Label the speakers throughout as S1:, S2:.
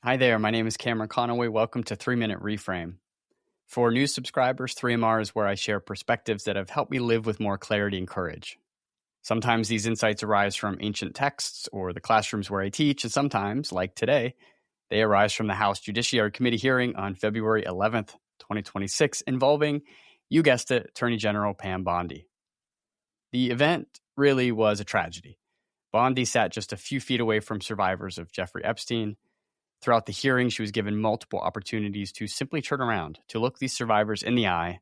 S1: Hi there, my name is Cameron Conaway. Welcome to 3-Minute Reframe. For new subscribers, 3MR is where I share perspectives that have helped me live with more clarity and courage. Sometimes these insights arise from ancient texts or the classrooms where I teach, and sometimes, like today, they arise from the House Judiciary Committee hearing on February 11th, 2026, involving, you guessed it, Attorney General Pam Bondi. The event really was a tragedy. Bondi sat just a few feet away from survivors of Jeffrey Epstein. Throughout the hearing, she was given multiple opportunities to simply turn around, to look these survivors in the eye,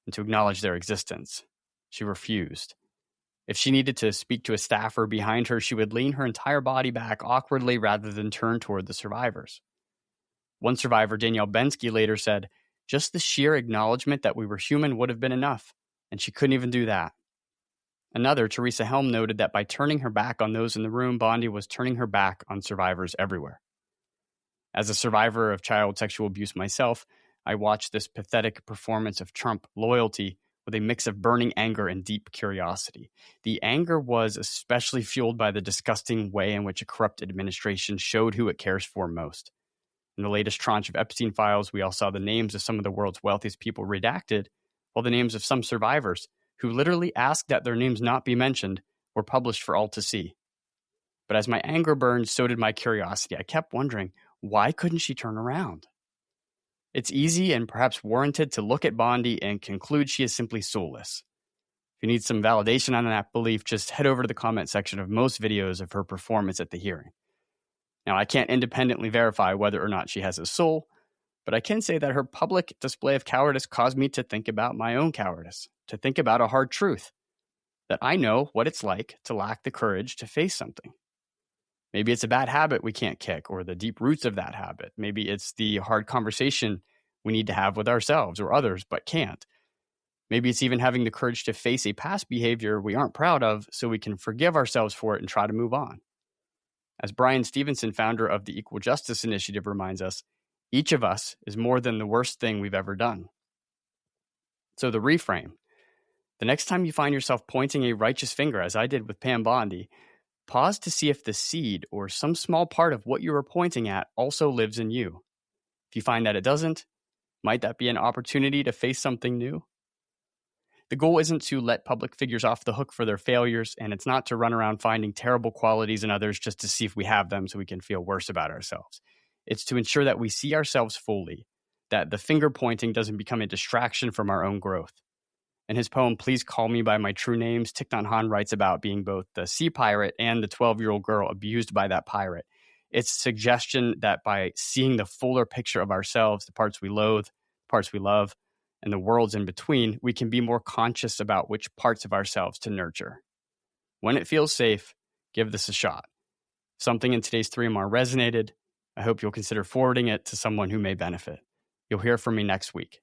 S1: and to acknowledge their existence. She refused. If she needed to speak to a staffer behind her, she would lean her entire body back awkwardly rather than turn toward the survivors. One survivor, Danielle Bensky, later said, "Just the sheer acknowledgement that we were human would have been enough," and she couldn't even do that. Another, Teresa Helm, noted that by turning her back on those in the room, Bondi was turning her back on survivors everywhere. As a survivor of child sexual abuse myself, I watched this pathetic performance of Trump loyalty with a mix of burning anger and deep curiosity. The anger was especially fueled by the disgusting way in which a corrupt administration showed who it cares for most. In the latest tranche of Epstein files, we all saw the names of some of the world's wealthiest people redacted, while the names of some survivors, who literally asked that their names not be mentioned, were published for all to see. But as my anger burned, so did my curiosity. I kept wondering, why couldn't she turn around? It's easy and perhaps warranted to look at Bondi and conclude she is simply soulless. If you need some validation on that belief, just head over to the comment section of most videos of her performance at the hearing. Now, I can't independently verify whether or not she has a soul, but I can say that her public display of cowardice caused me to think about my own cowardice, to think about a hard truth, that I know what it's like to lack the courage to face something. Maybe it's a bad habit we can't kick, or the deep roots of that habit. Maybe it's the hard conversation we need to have with ourselves or others, but can't. Maybe it's even having the courage to face a past behavior we aren't proud of so we can forgive ourselves for it and try to move on. As Brian Stevenson, founder of the Equal Justice Initiative, reminds us, each of us is more than the worst thing we've ever done. So the reframe. The next time you find yourself pointing a righteous finger, as I did with Pam Bondi, pause to see if the seed or some small part of what you are pointing at also lives in you. If you find that it doesn't, might that be an opportunity to face something new? The goal isn't to let public figures off the hook for their failures, and it's not to run around finding terrible qualities in others just to see if we have them so we can feel worse about ourselves. It's to ensure that we see ourselves fully, that the finger pointing doesn't become a distraction from our own growth. In his poem, Please Call Me by My True Names, Thich Nhat Hanh writes about being both the sea pirate and the 12-year-old girl abused by that pirate. It's a suggestion that by seeing the fuller picture of ourselves, the parts we loathe, the parts we love, and the worlds in between, we can be more conscious about which parts of ourselves to nurture. When it feels safe, give this a shot. If something in today's 3MR resonated, I hope you'll consider forwarding it to someone who may benefit. You'll hear from me next week.